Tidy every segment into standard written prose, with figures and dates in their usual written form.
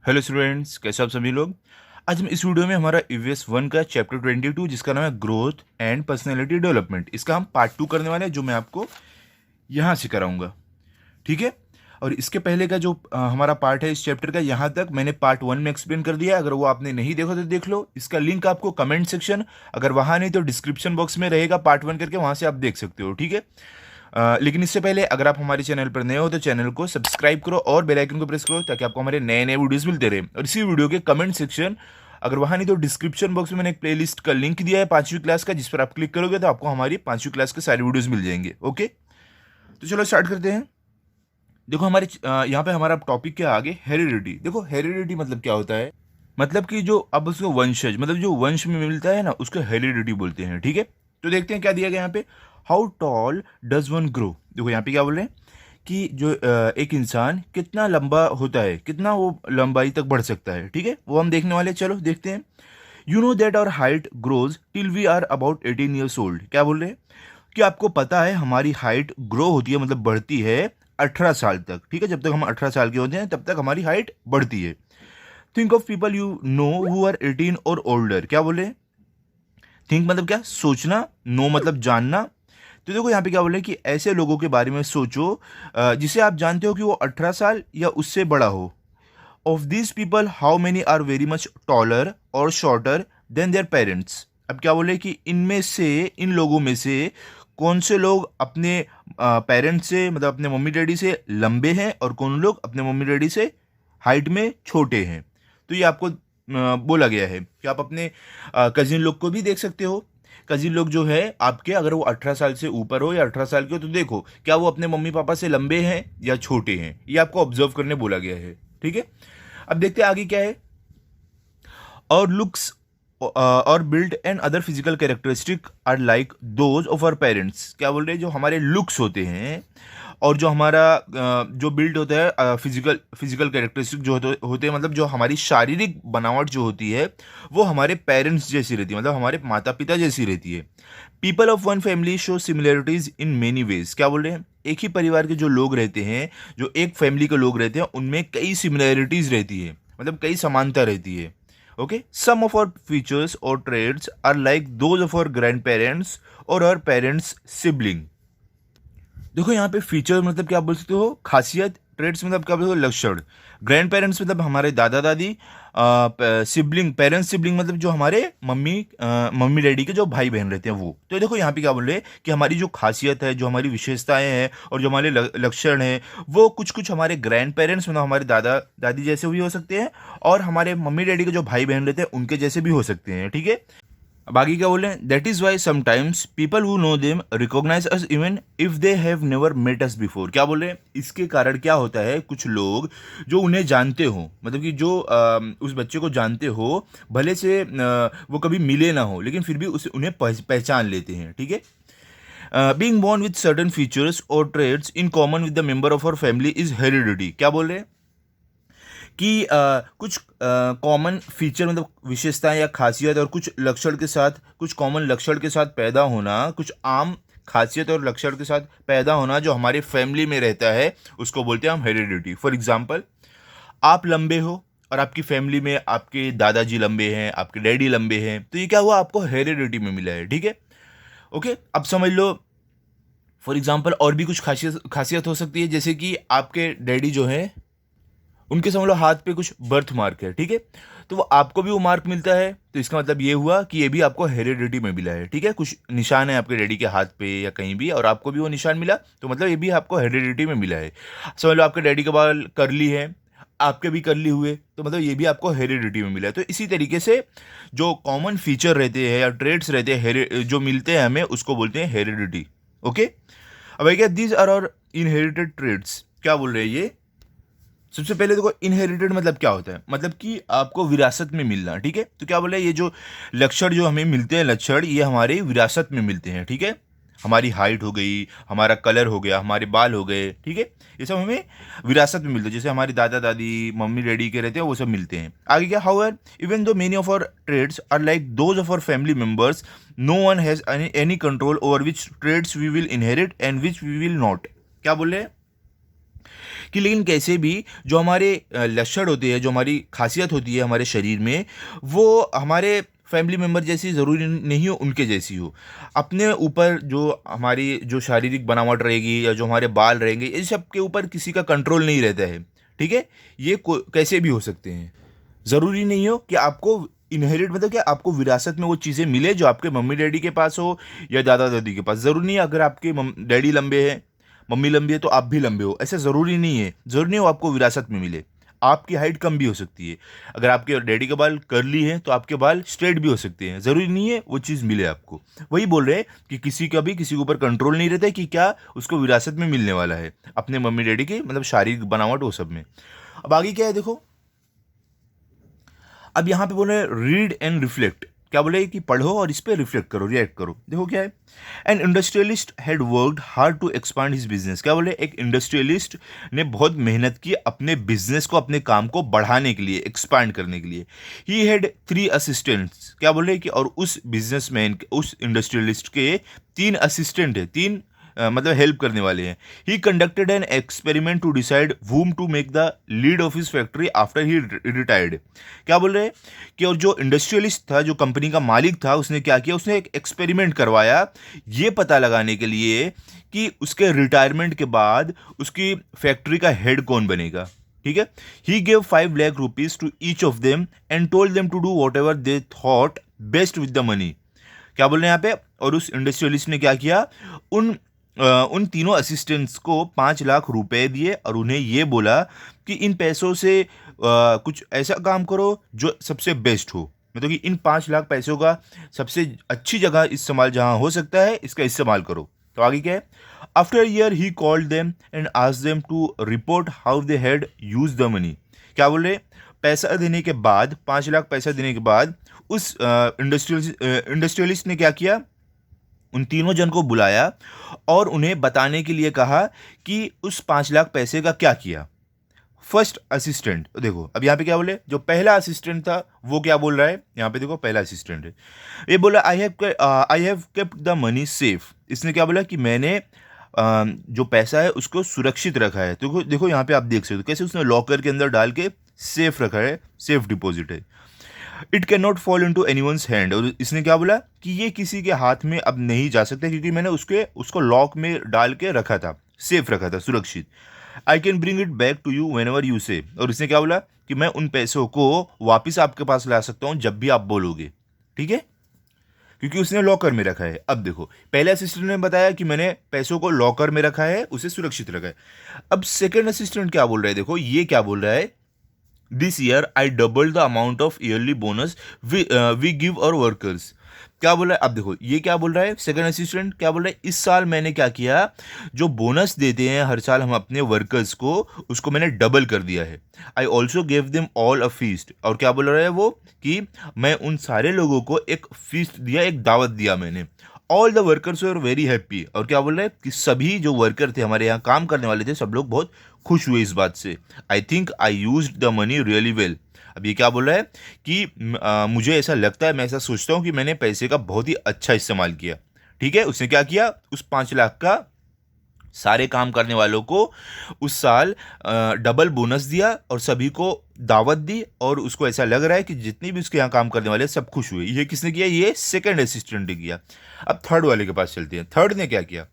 Hello students, कैसे आप सभी लोग। आज हम इस वीडियो में हमारा ईवीएस 1 का चैप्टर 22 जिसका नाम है ग्रोथ एंड पर्सनैलिटी डेवलपमेंट, इसका हम पार्ट 2 करने वाले हैं, जो मैं आपको यहाँ से कराऊंगा। ठीक है। और इसके पहले का जो हमारा पार्ट है इस चैप्टर का, यहाँ तक मैंने पार्ट 1 में एक्सप्लेन कर दिया है। अगर वो आपने नहीं देखा तो देख लो, इसका लिंक आपको कमेंट सेक्शन, अगर वहाँ नहीं तो डिस्क्रिप्शन बॉक्स में रहेगा पार्ट 1 करके, वहाँ से आप देख सकते हो। ठीक है। लेकिन इससे पहले अगर आप हमारे चैनल पर नए हो तो चैनल को सब्सक्राइब करो और बेल आइकन को प्रेस करो, ताकि आपको हमारे नए नए वीडियोस मिलते रहे। और इसी वीडियो के कमेंट सेक्शन, अगर वहाँ नहीं तो डिस्क्रिप्शन बॉक्स में मैंने एक प्लेलिस्ट का लिंक दिया है 5वीं क्लास का, जिस पर आप क्लिक करोगे तो आपको हमारी 5वीं क्लास के सारे वीडियोस मिल जाएंगे। ओके, तो चलो स्टार्ट करते हैं। देखो हमारे यहाँ पे हमारा टॉपिक क्या आगे, हेरिडिटी। देखो हेरिडिटी मतलब क्या होता है, मतलब कि जो अब उसको वंशज, मतलब जो वंश में मिलता है ना, उसको हेरिडिटी बोलते हैं। ठीक है। तो देखते हैं क्या दिया गया यहाँ पे। How tall does one grow. देखो यहाँ पे क्या बोल रहे हैं कि जो एक इंसान कितना लंबा होता है, कितना वो लंबाई तक बढ़ सकता है। ठीक है, वो हम देखने वाले हैं। चलो देखते हैं। You know that our height grows till we are about 18 years old. क्या बोल रहे हैं कि आपको पता है हमारी हाइट ग्रो होती है, मतलब बढ़ती है 18 साल तक। ठीक है, जब तक हम 18 साल के होते हैं तब तक हमारी हाइट बढ़ती है। Think of people you know who are 18 और ओल्डर। क्या बोले, थिंक मतलब क्या, सोचना, नो मतलब जानना। तो देखो यहाँ पे क्या बोले कि ऐसे लोगों के बारे में सोचो जिसे आप जानते हो कि वो 18 साल या उससे बड़ा हो। Of this people how many are very much taller और शॉर्टर देन देयर पेरेंट्स। अब क्या बोले कि इनमें से, इन लोगों में से कौन से लोग अपने पेरेंट्स से, मतलब अपने मम्मी डैडी से लंबे हैं, और कौन लोग अपने मम्मी डैडी से हाइट में छोटे हैं। तो ये आपको बोला गया है कि आप अपने कजिन लोग को भी देख सकते हो। कजिन लोग जो है आपके, अगर वो 18 साल से ऊपर हो या 18 साल के हो, तो देखो क्या वो अपने मम्मी पापा से लंबे हैं या छोटे हैं, ये आपको ऑब्जर्व करने बोला गया है। ठीक है। अब देखते हैं आगे क्या है। और लुक्स और build and other physical characteristic are like those of our parents. क्या बोल रहे हैं, जो हमारे लुक्स होते हैं और जो हमारा जो बिल्ड होता है, फिजिकल फिजिकल कैरेक्टरिस्टिक जो होते हैं, मतलब जो हमारी शारीरिक बनावट जो होती है, वो हमारे पेरेंट्स जैसी रहती है, मतलब हमारे माता पिता जैसी रहती है। People of one family show similarities in many ways. क्या बोल रहे हैं, एक ही परिवार के जो लोग रहते हैं, जो एक फैमिली के लोग रहते हैं, उनमें कई सिमिलरिटीज रहती है, मतलब कई समानता रहती है। Okay, some of our features और traits are like those of our grandparents और आवर पेरेंट्स सिबलिंग। देखो यहाँ पे फीचर मतलब क्या बोल सकते हो, खासियत। ट्रेड्स मतलब क्या बोल सकते हो, लक्षण। ग्रैंड पेरेंट्स मतलब हमारे दादा दादी। सिबलिंग, पेरेंट्स सिबलिंग मतलब जो हमारे मम्मी डैडी के जो भाई बहन रहते हैं वो। तो देखो यहाँ पे क्या बोल रहे हैं कि हमारी जो खासियत है, जो हमारी विशेषताएं हैं और जो हमारे लक्षण हैं, वो कुछ कुछ हमारे ग्रैंड पेरेंट्स मतलब हमारे दादा दादी जैसे भी हो सकते हैं, और हमारे मम्मी डैडी के जो भाई बहन रहते हैं उनके जैसे भी हो सकते हैं। ठीक है। अब आगे क्या बोले, that is why sometimes people who know them recognise us even if they have never met us before. क्या बोले, इसके कारण क्या होता है, कुछ लोग जो उन्हें जानते हो, मतलब कि जो उस बच्चे को जानते हो, भले से वो कभी मिले ना हो, लेकिन फिर भी उसे उन्हें पहचान लेते हैं। ठीक है। Being born with certain features और traits in common with the member of our family is heredity. क्या बोल रहे हैं कि कुछ कॉमन फीचर मतलब विशेषताएं या खासियत और कुछ लक्षण के साथ, कुछ कॉमन लक्षण के साथ पैदा होना, कुछ आम खासियत और लक्षण के साथ पैदा होना जो हमारे फैमिली में रहता है, उसको बोलते हैं हम हेरिडिटी। फॉर एग्जाम्पल, आप लंबे हो और आपकी फैमिली में आपके दादाजी लंबे हैं, आपके डैडी लंबे हैं, तो ये क्या हुआ, आपको हेरिडिटी में मिला है। ठीक है। ओके, अब समझ लो। फॉर एग्जाम्पल और भी कुछ खासियत खासियत हो सकती है, जैसे कि आपके डैडी जो है, उनके समझ लो हाथ पे कुछ बर्थ मार्क है। ठीक है, तो वो आपको भी वो मार्क मिलता है, तो इसका मतलब ये हुआ कि ये भी आपको हेरिडिटी में मिला है। ठीक है, कुछ निशान है आपके डैडी के हाथ पे या कहीं भी, और आपको भी वो निशान मिला, तो मतलब ये भी आपको हेरिडिटी में मिला है। समझ लो आपके डैडी के बाल करली है, आपके भी करली हुए, तो मतलब ये भी आपको हेरिडिटी में मिला है। तो इसी तरीके से जो कॉमन फीचर रहते हैं या ट्रेड्स रहते हैं जो मिलते हैं हमें, उसको बोलते हैं हेरिडिटी। ओके। अब क्या, these are our inherited traits. क्या बोल रहे हैं ये, सबसे पहले देखो इनहेरिटेड मतलब क्या होता है, मतलब कि आपको विरासत में मिलना। ठीक है, तो क्या बोला, ये जो लक्षण जो हमें मिलते हैं, लक्षण ये हमारे विरासत में मिलते हैं। ठीक है, हमारी हाइट हो गई, हमारा कलर हो गया, हमारे बाल हो गए। ठीक है, ये सब हमें विरासत में मिलते हैं, जैसे हमारे दादा दादी मम्मी डैडी के रहते हैं वो सब मिलते हैं। आगे क्या, however even though many of our traits are like those of our family members, no one has any control over which traits we will inherit and which we will not. क्या बोल रहे हैं कि लेकिन कैसे भी जो हमारे लक्षण होते हैं, जो हमारी खासियत होती है हमारे शरीर में, वो हमारे फैमिली मेम्बर जैसी ज़रूरी नहीं हो उनके जैसी हो। अपने ऊपर जो हमारी जो शारीरिक बनावट रहेगी या जो हमारे बाल रहेंगे, इस सब के ऊपर किसी का कंट्रोल नहीं रहता है, ठीक है? ये कैसे भी हो सकते हैं। ज़रूरी नहीं हो कि आपको इनहेरिट मतलब कि आपको विरासत में वो चीज़ें मिले जो आपके मम्मी डैडी के पास हो या दादा दादी के पास। ज़रूरी नहीं है अगर आपके डैडी लंबे हैं, मम्मी लंबी है तो आप भी लंबे हो, ऐसा ज़रूरी नहीं है। ज़रूरी नहीं हो आपको विरासत में मिले। आपकी हाइट कम भी हो सकती है। अगर आपके डैडी के बाल कर्ली हैं तो आपके बाल स्ट्रेट भी हो सकते हैं। ज़रूरी नहीं है वो चीज़ मिले आपको। वही बोल रहे हैं कि किसी का भी किसी के ऊपर कंट्रोल नहीं रहता है कि क्या उसको विरासत में मिलने वाला है अपने मम्मी डैडी के मतलब शारीरिक बनावट वो सब में। अब आगे क्या है देखो, अब यहाँ पे बोल रहे हैं रीड एंड रिफ्लेक्ट। क्या बोले कि पढ़ो और इस पे रिफ्लेक्ट करो, रिएक्ट करो। देखो क्या है, an industrialist had worked hard to expand his business. क्या बोले, एक इंडस्ट्रियलिस्ट ने बहुत मेहनत की अपने बिजनेस को, अपने काम को बढ़ाने के लिए, एक्सपांड करने के लिए। He had 3 assistants. क्या बोले कि और उस बिजनेसमैन, उस इंडस्ट्रियलिस्ट के 3 असिस्टेंट है, 3 मतलब हेल्प करने वाले हैं। He conducted an experiment to decide whom to make the lead of his factory after he retired. क्या बोल रहे हैं कि और जो इंडस्ट्रियलिस्ट था, जो कंपनी का मालिक था, उसने क्या किया, उसने एक एक्सपेरिमेंट करवाया ये पता लगाने के लिए कि उसके रिटायरमेंट के बाद उसकी फैक्ट्री का हेड कौन बनेगा। ठीक है, he gave 5 lakh rupees to each of them and told them to do whatever they thought best with the money. क्या बोल रहे हैं यहाँ पे, और उस इंडस्ट्रियलिस्ट ने क्या किया, उन तीनों असिस्टेंट्स को 5 लाख रुपए दिए और उन्हें ये बोला कि इन पैसों से कुछ ऐसा काम करो जो सबसे बेस्ट हो। मतलब कि इन 5 लाख पैसों का सबसे अच्छी जगह इस्तेमाल जहां हो सकता है इसका इस्तेमाल करो। तो आगे क्या है, after year he called them and asked them to report how they had use the money. क्या बोल रहे, पैसा देने के बाद, 5 लाख पैसा देने के बाद उस इंडस्ट्रियलिस्ट ने क्या किया, उन तीनों जन को बुलाया और उन्हें बताने के लिए कहा कि उस 5 लाख पैसे का क्या किया। फर्स्ट असिस्टेंट, देखो अब यहाँ पे क्या बोले, जो पहला असिस्टेंट था वो क्या बोल रहा है, यहाँ पे देखो पहला असिस्टेंट है, ये बोला I have kept the money safe. इसने क्या बोला कि मैंने जो पैसा है उसको सुरक्षित रखा है। तो देखो यहाँ पे आप देख सकते हो कैसे उसने लॉकर के अंदर डाल के सेफ रखा है, सेफ डिपॉजिट है। It can not fall into any one's hand. और इसने क्या बोला कि ये किसी के हाथ में अब नहीं जा सकता क्योंकि मैंने उसको लॉक में डाल के रखा था, सेफ रखा था, सुरक्षित। I can bring it back to you whenever you say. और इसने क्या बोला कि मैं उन पैसों को वापस आपके पास ला सकता हूं जब भी आप बोलोगे। ठीक है, क्योंकि उसने लॉकर में रखा है। अब देखो, पहले असिस्टेंट ने बताया कि मैंने पैसों को लॉकर में रखा है, उसे सुरक्षित रखा है। अब सेकेंड असिस्टेंट क्या बोल रहा है, देखो ये क्या बोल रहा है, this year I double the amount of yearly bonus we give our workers. क्या बोल रहा है, अब देखो ये क्या बोल रहा है, सेकंड असिस्टेंट क्या बोल रहा है, इस साल मैंने क्या किया, जो बोनस देते हैं हर साल हम अपने वर्कर्स को, उसको मैंने डबल कर दिया है। I also gave them all a feast. और क्या बोल रहा है वो कि मैं उन सारे लोगों को एक फीस्ट दिया, एक दावत दिया मैंने। All the workers were very happy. और क्या बोल रहे हैं कि सभी जो वर्कर थे, हमारे यहाँ काम करने वाले थे, सब लोग बहुत खुश हुए इस बात से। I think I use the money really well. अब ये क्या बोल रहा है कि मुझे ऐसा लगता है, मैं ऐसा सोचता हूँ कि मैंने पैसे का बहुत ही अच्छा इस्तेमाल किया। ठीक है, उसने क्या किया, उस 5 लाख का सारे काम करने वालों को उस साल डबल बोनस दिया और सभी को दावत दी, और उसको ऐसा लग रहा है कि जितनी भी उसके यहाँ काम करने वाले सब खुश हुए। ये किसने किया, ये सेकंड असिस्टेंट ने किया। अब थर्ड वाले के पास चलते हैं। थर्ड ने क्या किया,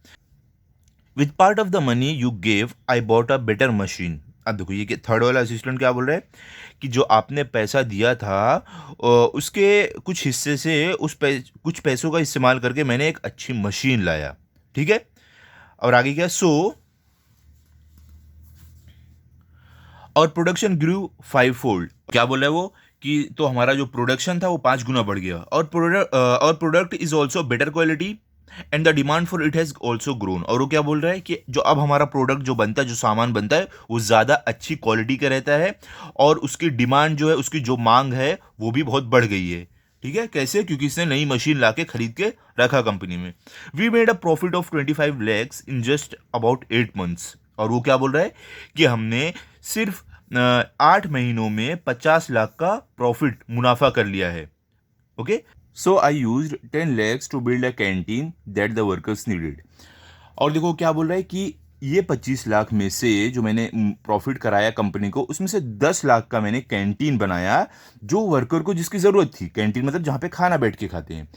with part of the money you gave I bought a better machine. अब देखो ये थर्ड वाला असिस्टेंट क्या बोल रहा है कि जो आपने पैसा दिया था उसके कुछ हिस्से से कुछ पैसों का इस्तेमाल करके मैंने एक अच्छी मशीन लाया। ठीक है, और आगे क्या, सो और प्रोडक्शन ग्रू 5 फोल्ड। क्या बोल रहा है वो कि तो हमारा जो प्रोडक्शन था वो 5 गुना बढ़ गया, और product is also better quality and the demand for it has also grown. और वो क्या बोल रहा है कि जो अब हमारा प्रोडक्ट जो बनता है, जो सामान बनता है, वो ज़्यादा अच्छी क्वालिटी का रहता है और उसकी डिमांड जो है, उसकी जो मांग है वो भी बहुत बढ़ गई है। ठीक है, कैसे, क्योंकि इसने नई मशीन लाके खरीद के रखा कंपनी में। We made a profit of 25 lakhs in just about 8 months. और वो क्या बोल रहा है कि हमने सिर्फ 8 महीनों में 50 लाख का प्रॉफिट, मुनाफा कर लिया है। Okay, so I used 10 lakhs to build a canteen that the workers needed. और देखो क्या बोल रहा है कि ये 25 लाख में से जो मैंने प्रॉफिट कराया कंपनी को, उसमें से 10 लाख का मैंने कैंटीन बनाया जो वर्कर को जिसकी ज़रूरत थी। कैंटीन मतलब जहाँ पे खाना बैठ के खाते हैं।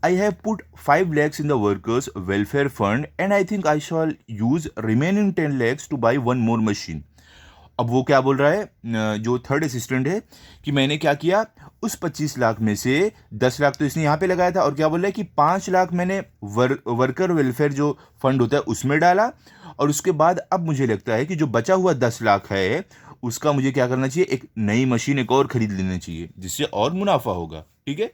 I have put 5 lakhs in the workers welfare fund and I think I shawl use remaining 10 lakhs two by one more machine. अब वो क्या बोल रहा है, जो थर्ड असिस्टेंट है, कि मैंने क्या किया, उस 25 लाख में से 10 लाख तो इसने यहाँ पे लगाया था, और क्या बोल रहा है कि 5 लाख मैंने वर्कर वेलफेयर जो फंड होता है उसमें डाला, और उसके बाद अब मुझे लगता है कि जो बचा हुआ 10 लाख है उसका मुझे क्या करना चाहिए, एक नई मशीन एक और खरीद लेनी चाहिए जिससे और मुनाफा होगा। ठीक है,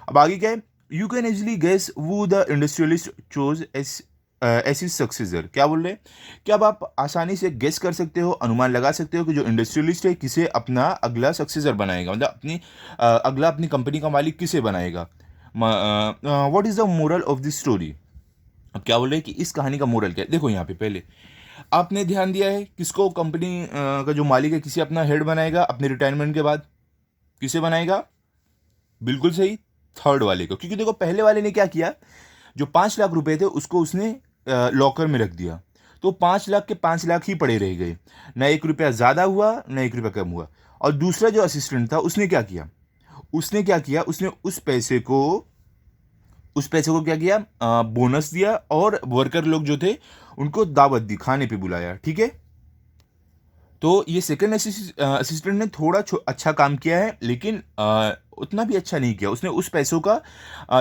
अब आगे क्या है, यू कैन इजली गेस वो the industrialist chose S S is successor. क्या बोल रहे हैं, क्या अब आप आसानी से गेस कर सकते हो, अनुमान लगा सकते हो कि जो इंडस्ट्रियलिस्ट है किसे अपना अगला सक्सेसर बनाएगा, मतलब अगला अपनी कंपनी का मालिक किसे बनाएगा। What is the moral of this story. अब क्या बोल रहे हैं कि इस कहानी का मोरल क्या है। देखो यहाँ पे पहले आपने ध्यान दिया है किसको, कंपनी का जो मालिक है किसे अपना हेड बनाएगा अपने रिटायरमेंट के बाद, किसे बनाएगा, बिल्कुल सही, थर्ड वाले को। क्योंकि देखो पहले वाले ने क्या किया, जो 5 लाख रुपए थे उसको उसने लॉकर में रख दिया, तो 5 लाख के 5 लाख ही पड़े रह गए, ना 1 रुपया ज़्यादा हुआ ना 1 रुपया कम हुआ। और दूसरा जो असिस्टेंट था उसने क्या किया, उसने उस पैसे को क्या किया, बोनस दिया, और वर्कर लोग जो थे उनको दावत दी, खाने पे बुलाया। ठीक है, तो ये सेकंड असिस्टेंट ने थोड़ा अच्छा काम किया है, लेकिन उतना भी अच्छा नहीं किया। उसने उस पैसों का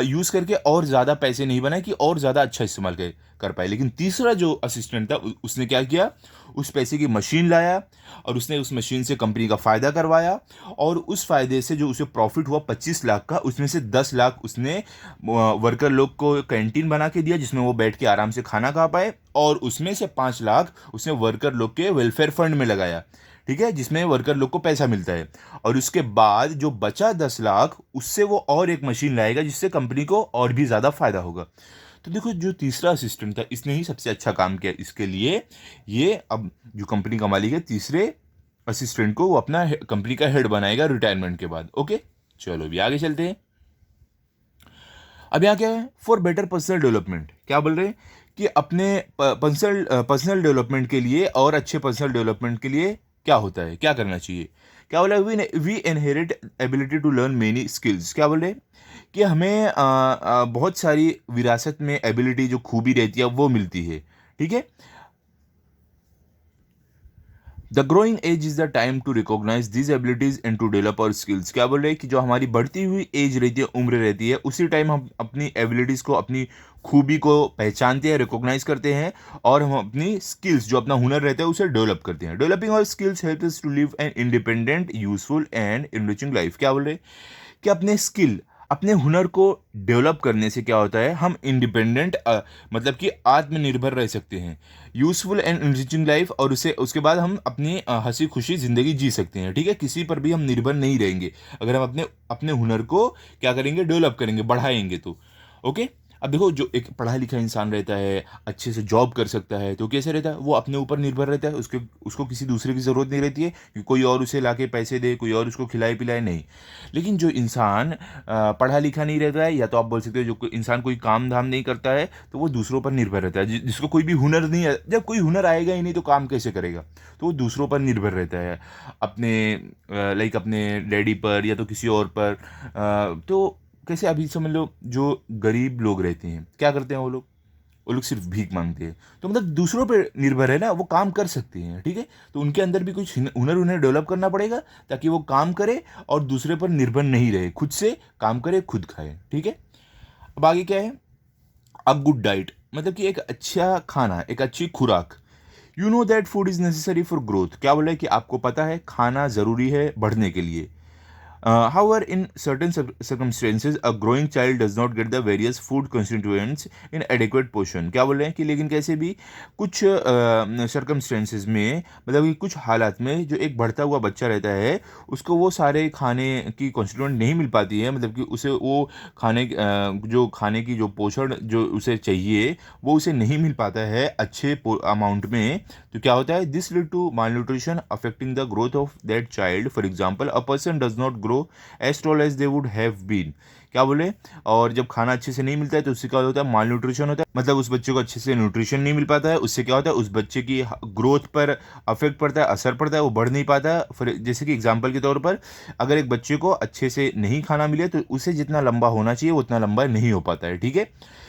यूज़ करके और ज़्यादा पैसे नहीं बनाए कि और ज़्यादा अच्छा इस्तेमाल कर पाए। लेकिन तीसरा जो असिस्टेंट था उसने क्या किया, उस पैसे की मशीन लाया, और उसने उस मशीन से कंपनी का फ़ायदा करवाया, और उस फ़ायदे से जो उसे प्रॉफिट हुआ 25 लाख का, उसमें से 10 लाख उसने वर्कर लोग को कैंटीन बना के दिया जिसमें वो बैठ के आराम से खाना खा पाए, और उसमें से 5 लाख उसने वर्कर लोग के वेलफेयर फंड में लगाया। ठीक है, जिसमें वर्कर लोग को पैसा मिलता है, और उसके बाद जो बचा 10 लाख उससे वो और एक मशीन लाएगा जिससे कंपनी को और भी ज़्यादा फायदा होगा। तो देखो जो तीसरा असिस्टेंट था इसने ही सबसे अच्छा काम किया, इसके लिए ये अब जो कंपनी का मालिक है तीसरे असिस्टेंट को वो अपना कंपनी का हेड बनाएगा रिटायरमेंट के बाद। ओके, चलो अभी आगे चलते हैं। अब यहाँ क्या है, फॉर बेटर पर्सनल डेवलपमेंट। क्या बोल रहे हैं कि अपने पर्सनल डेवलपमेंट के लिए और अच्छे पर्सनल डेवलपमेंट के लिए क्या होता है, क्या करना चाहिए। क्या बोला, we inherit ability to learn many skills. क्या बोल रहे हैं कि हमें बहुत सारी विरासत में एबिलिटी जो खूबी रहती है वो मिलती है। ठीक है, the growing age is the time to recognise this abilities and to develop our skills. क्या बोल रहे हैं कि जो हमारी बढ़ती हुई एज रहती है, उम्र रहती है, उसी टाइम हम अपनी एबिलिटीज़ को, अपनी खूबी को पहचानते हैं, रिकॉग्नाइज करते हैं, और हम अपनी स्किल्स जो अपना हुनर रहता है उसे डेवलप करते हैं। Developing our skills help us to live an independent, useful and enriching life. क्या बोल रहे हैं कि अपने स्किल, अपने हुनर को डेवलप करने से क्या होता है, हम इंडिपेंडेंट मतलब कि आत्मनिर्भर रह सकते हैं, यूजफुल एंड एनरिचिंग लाइफ, और उसके बाद हम अपनी हंसी खुशी ज़िंदगी जी सकते हैं। ठीक है, किसी पर भी हम निर्भर नहीं रहेंगे अगर हम अपने अपने हुनर को क्या करेंगे, डेवलप करेंगे, बढ़ाएंगे तो। ओके, अब देखो जो एक पढ़ा लिखा इंसान रहता है, अच्छे से जॉब कर सकता है, तो कैसे रहता है, वो अपने ऊपर निर्भर रहता है, उसको किसी दूसरे की ज़रूरत नहीं रहती है कि कोई और उसे लाके पैसे दे, कोई और उसको खिलाए पिलाए, नहीं। लेकिन जो इंसान पढ़ा लिखा नहीं रहता है, या तो आप बोल सकते हो जो इंसान कोई काम धाम नहीं करता है, तो वो दूसरों पर निर्भर रहता है। जिसको कोई भी हुनर नहीं है, जब कोई हुनर आएगा ही नहीं तो काम कैसे करेगा, तो वो दूसरों पर निर्भर रहता है, अपने लाइक अपने डैडी पर या तो किसी और पर। तो कैसे, अभी समझ लो जो गरीब लोग रहते हैं क्या करते हैं, वो लोग सिर्फ भीख मांगते हैं, तो मतलब दूसरों पे निर्भर है ना, वो काम कर सकते हैं। ठीक है, तो उनके अंदर भी कुछ हुनर उन्हें डेवलप करना पड़ेगा ताकि वो काम करे और दूसरे पर निर्भर नहीं रहे, खुद से काम करे, खुद खाए। ठीक है, अब आगे क्या है, अ गुड डाइट मतलब कि एक अच्छा खाना, एक अच्छी खुराक। You know that food is necessary for growth. क्या बोल रहे हैं कि आपको पता है खाना ज़रूरी है बढ़ने के लिए। However, in certain circumstances, a growing child does not get the various food constituents in adequate portion. क्या बोल रहे हैं कि लेकिन कैसे भी कुछ सर्कमस्टेंसेज में, मतलब कि कुछ हालात में जो एक बढ़ता हुआ बच्चा रहता है उसको वो सारे खाने की कॉन्स्टिट्यूएंट नहीं मिल पाती है, मतलब कि उसे वो खाने की जो पोषण जो उसे चाहिए वो उसे नहीं मिल पाता है अच्छे अमाउंट में। तो क्या होता है, this lead to malnutrition affecting the growth of that child. For example, a person does not grow as tall as they would have been. क्या बोले। और जब खाना अच्छे से नहीं मिलता है तो उससे क्या होता है, माल न्यूट्रिशन होता है, मतलब उस बच्चे को अच्छे से न्यूट्रिशन नहीं मिल पाता है। उससे क्या होता है, उस बच्चे की ग्रोथ पर अफेक्ट पड़ता है, असर पड़ता है, वो बढ़ नहीं पाता है। फिर जैसे कि एग्जाम्पल के तौर पर अगर एक बच्चे को अच्छे से नहीं खाना मिले तो उसे जितना लंबा होना चाहिए वो उतना लंबा नहीं हो पाता है, ठीक है।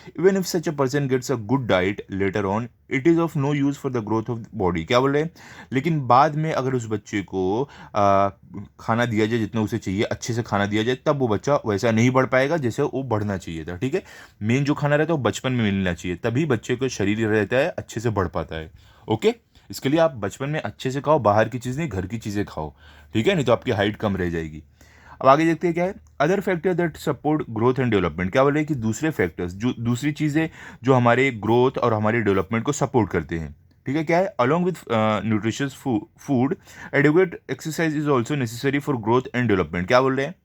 Even if such a person gets a good diet later on, it is of no use for the growth of body. क्या बोल रहे हैं, लेकिन बाद में अगर उस बच्चे को खाना दिया जाए जितना उसे चाहिए, अच्छे से खाना दिया जाए, तब वो बच्चा वैसा नहीं बढ़ पाएगा जैसे वो बढ़ना चाहिए था, ठीक है। मेन जो खाना रहता है वो बचपन में मिलना चाहिए, तभी बच्चे को शरीर रहता है अच्छे से बढ़ पाता है। ओके, इसके लिए आप बचपन में अच्छे से खाओ, बाहर की चीज़ नहीं, घर की चीज़ें खाओ, ठीक है, नहीं तो आपकी हाइट कम रह जाएगी। अब आगे देखते हैं क्या है, other factor that support growth and development. क्या बोल रहे हैं कि दूसरे फैक्टर्स, जो दूसरी चीज़ें जो हमारे ग्रोथ और हमारे डेवलपमेंट को सपोर्ट करते हैं, ठीक है। क्या है, along with nutritious food, adequate exercise is also necessary for growth and development. क्या बोल रहे हैं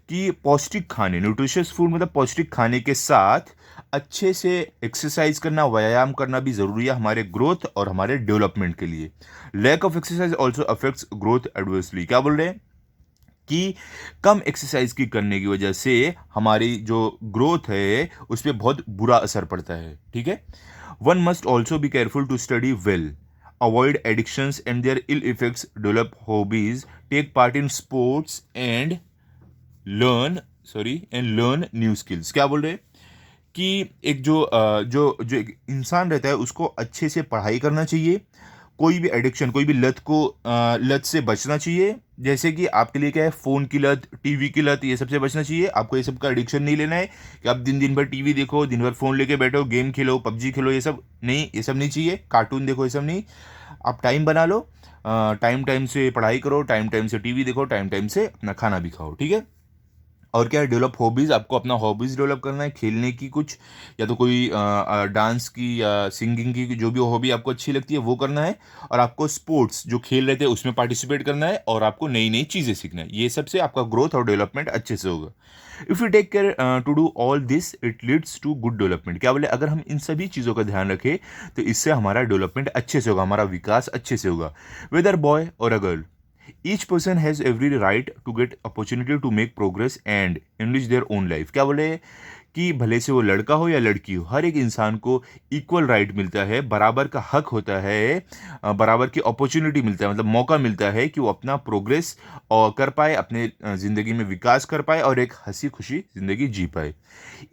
कि पौष्टिक खाने, न्यूट्रिशियस फूड मतलब पौष्टिक खाने के साथ अच्छे से एक्सरसाइज करना, व्यायाम करना भी ज़रूरी है हमारे ग्रोथ और हमारे डेवलपमेंट के लिए। Lack of exercise also affects growth adversely. क्या बोल रहे हैं कि कम एक्सरसाइज की करने की वजह से हमारी जो ग्रोथ है उस पर बहुत बुरा असर पड़ता है, ठीक है। One must also be careful to study well, avoid addictions and their ill effects, develop hobbies, take part in sports and learn new skills. क्या बोल रहे हैं कि एक जो एक इंसान रहता है उसको अच्छे से पढ़ाई करना चाहिए, कोई भी एडिक्शन, कोई भी लत से बचना चाहिए। जैसे कि आपके लिए क्या है, फ़ोन की लत, टीवी की लत, ये सबसे बचना चाहिए। आपको ये सब का एडिक्शन नहीं लेना है कि आप दिन दिन भर टीवी देखो, दिन भर फ़ोन लेके बैठो, गेम खेलो, पबजी खेलो, ये सब नहीं, ये सब नहीं चाहिए। कार्टून देखो, ये सब नहीं। आप टाइम बना लो, टाइम टाइम से पढ़ाई करो, टाइम टाइम से टीवी देखो, टाइम टाइम से अपना खाना भी खाओ, ठीक है। और क्या है, डेवलप हॉबीज़, आपको अपना हॉबीज़ डेवलप करना है, खेलने की कुछ, या तो कोई डांस की या सिंगिंग की, जो भी हॉबी आपको अच्छी लगती है वो करना है। और आपको स्पोर्ट्स जो खेल रहे थे उसमें पार्टिसिपेट करना है, और आपको नई नई चीज़ें सीखना है। ये सबसे आपका ग्रोथ और डेवलपमेंट अच्छे से होगा। If you take care to do all this, it leads to good development. क्या बोले, अगर हम इन सभी चीज़ों का ध्यान रखें तो इससे हमारा डेवलपमेंट अच्छे से होगा, हमारा विकास अच्छे से होगा। वेदर बॉय और a girl, each person has every right to get opportunity to make progress and enrich their own life. क्या बोले कि भले से वो लड़का हो या लड़की हो, हर एक इंसान को इक्वल राइट मिलता है, बराबर का हक होता है, बराबर की अपॉर्चुनिटी मिलता है, मतलब मौका मिलता है कि वो अपना प्रोग्रेस और कर पाए, अपने ज़िंदगी में विकास कर पाए और एक हंसी खुशी ज़िंदगी जी पाए।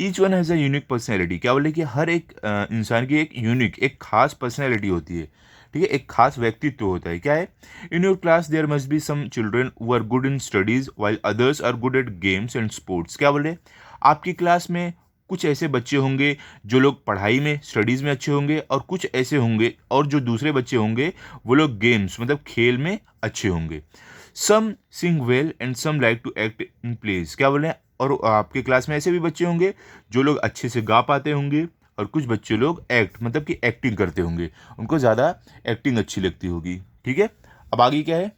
Each one has a unique personality. क्या बोले कि हर एक इंसान की एक यूनिक, एक खास पर्सनैलिटी होती है, ठीक है, एक खास व्यक्तित्व होता है। क्या है, in your class there must be some children who are good in studies while others are good at games and sports. क्या बोले, आपकी क्लास में कुछ ऐसे बच्चे होंगे जो लोग पढ़ाई में, स्टडीज़ में अच्छे होंगे, और कुछ ऐसे होंगे और जो दूसरे बच्चे होंगे वो लोग गेम्स मतलब खेल में अच्छे होंगे। Some sing well and some like to act in plays. क्या बोले, और आपके क्लास में ऐसे भी बच्चे होंगे जो लोग अच्छे से गा पाते होंगे, और कुछ बच्चे लोग एक्ट मतलब कि एक्टिंग करते होंगे, उनको ज़्यादा एक्टिंग अच्छी लगती होगी, ठीक है। अब आगे क्या है,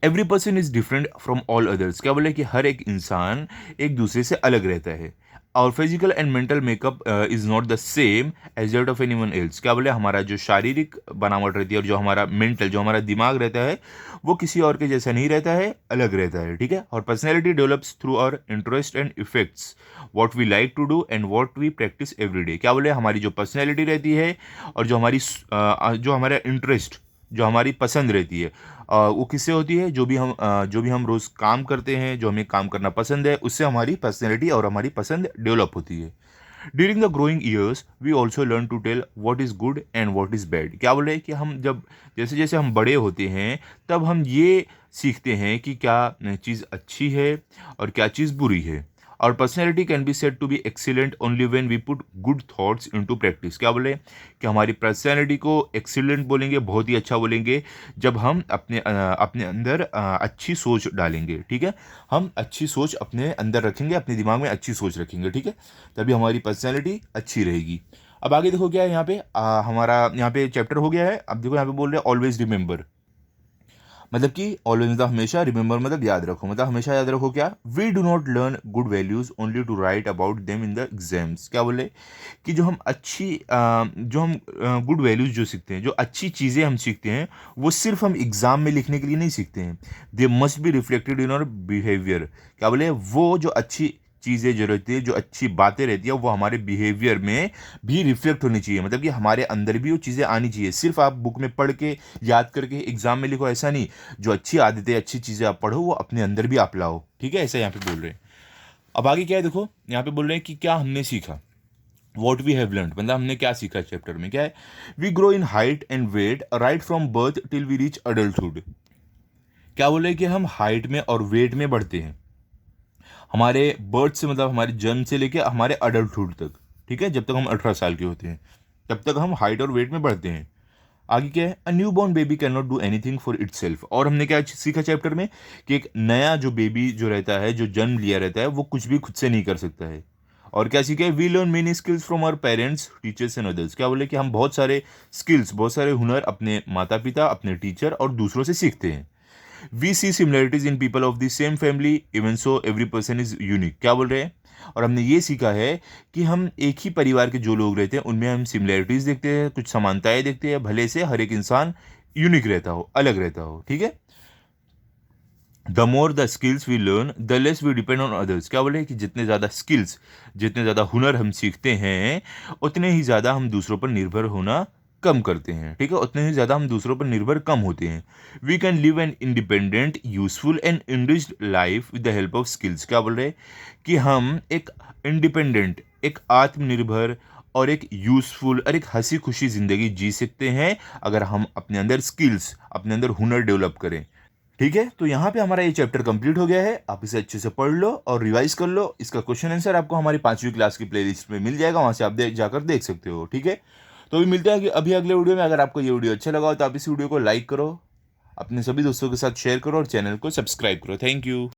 every person is different from all others. क्या बोले कि हर एक इंसान एक दूसरे से अलग रहता है। और physical and mental makeup is not the same as that of anyone else. क्या बोले, हमारा जो शारीरिक बनावट रहती है और जो हमारा मेंटल, जो हमारा दिमाग रहता है, वो किसी और के जैसा नहीं रहता है, अलग रहता है, ठीक है। और personality develops through our interest and effects what we like to do and what we practise every day. क्या बोले, हमारी जो पर्सनैलिटी रहती है और जो हमारा इंटरेस्ट, जो हमारी पसंद रहती है, वो किससे होती है, जो भी हम रोज़ काम करते हैं, जो हमें काम करना पसंद है, उससे हमारी पर्सनैलिटी और हमारी पसंद डेवलप होती है। During the growing years we also learn to tell what is good and what is bad. क्या बोले कि हम जब जैसे जैसे हम बड़े होते हैं तब हम ये सीखते हैं कि क्या चीज़ अच्छी है और क्या चीज़ बुरी है। और personality can be said to be excellent only when we put good thoughts into practice. क्या बोले कि हमारी पर्सनैलिटी को एक्सीलेंट बोलेंगे, बहुत ही अच्छा बोलेंगे, जब हम अपने अंदर अच्छी सोच डालेंगे, ठीक है। हम अच्छी सोच अपने अंदर रखेंगे, अपने दिमाग में अच्छी सोच रखेंगे, ठीक है, तभी हमारी पर्सनैलिटी अच्छी रहेगी। अब आगे देखो क्या है यहाँ पे, हमारा यहाँ पे चैप्टर हो गया है। अब देखो यहाँ पे बोल रहे हैं ऑलवेज रिमेंबर, मतलब कि ऑलवेज मतलब हमेशा, रिमेंबर मतलब याद रखो, मतलब हमेशा याद रखो क्या, we do not learn good values only to write about them in the exams. क्या बोले कि जो हम गुड वैल्यूज जो सीखते हैं, जो अच्छी चीज़ें हम सीखते हैं, वो सिर्फ हम एग्जाम में लिखने के लिए नहीं सीखते हैं, they must be reflected in our behaviour. क्या बोले, वो जो अच्छी चीज़ें जो रहती है, जो अच्छी बातें रहती है, वो हमारे बिहेवियर में भी रिफ्लेक्ट होनी चाहिए, मतलब कि हमारे अंदर भी वो चीज़ें आनी चाहिए। सिर्फ आप बुक में पढ़ के याद करके एग्जाम में लिखो, ऐसा नहीं। जो अच्छी आदतें, अच्छी चीज़ें आप पढ़ो, वो अपने अंदर भी आप लाओ। ठीक है, ऐसा यहाँ पे बोल रहे हैं। अब आगे क्या है देखो, यहाँ पे बोल रहे हैं कि क्या हमने सीखा, वॉट वी हैव लर्न, मतलब हमने क्या सीखा चैप्टर में। क्या है, we grow in height and weight right from birth till we reach adulthood. क्या बोल रहे हैं कि हम हाइट में और वेट में बढ़ते हैं हमारे बर्थ से, मतलब हमारे जन्म से लेके हमारे अडल्टहुड तक। ठीक है, जब तक हम 18 साल के होते हैं तब तक हम हाइट और वेट में बढ़ते हैं। आगे क्या है, a new born baby can not do anything for it self. और हमने क्या सीखा चैप्टर में कि एक नया जो बेबी जो रहता है, जो जन्म लिया रहता है, वो कुछ भी खुद से नहीं कर सकता है। और क्या सीखा है, we learn many skills from our parents, teachers and others. क्या बोले कि हम बहुत सारे स्किल्स, बहुत सारे हुनर अपने माता पिता, अपने टीचर और दूसरों से सीखते हैं। We see similarities in people of the same family even so every person is unique. क्या बोल रहे हैं, और हमने ये सीखा है कि हम एक ही परिवार के जो लोग रहते हैं उनमें हम सिमिलरिटीज देखते हैं, कुछ समानताएं देखते हैं, भले से हर एक इंसान यूनिक रहता हो, अलग रहता हो। ठीक है, the more the skills we learn the less we depend on others. क्या बोले कि जितने ज़्यादा स्किल्स, जितने ज़्यादा हुनर हम सीखते हैं, उतने ही ज़्यादा हम दूसरों पर निर्भर होना कम करते हैं। ठीक है, उतने ही ज़्यादा हम दूसरों पर निर्भर कम होते हैं। We can live an independent, useful and enriched life with the help of skills. क्या बोल रहे हैं कि हम एक इंडिपेंडेंट, एक आत्मनिर्भर और एक यूजफुल और एक हंसी खुशी ज़िंदगी जी सकते हैं अगर हम अपने अंदर स्किल्स, अपने अंदर हुनर डेवलप करें। ठीक है, तो यहाँ पे हमारा ये चैप्टर कंप्लीट हो गया है। आप इसे अच्छे से पढ़ लो और रिवाइज कर लो। इसका क्वेश्चन आंसर आपको हमारी 5वीं क्लास की प्लेलिस्ट में मिल जाएगा, वहाँ से आप जाकर देख सकते हो। ठीक है, तो अभी मिलते हैं कि अभी अगले वीडियो में। अगर आपको ये वीडियो अच्छा लगा हो तो आप इस वीडियो को लाइक करो, अपने सभी दोस्तों के साथ शेयर करो और चैनल को सब्सक्राइब करो। Thank you.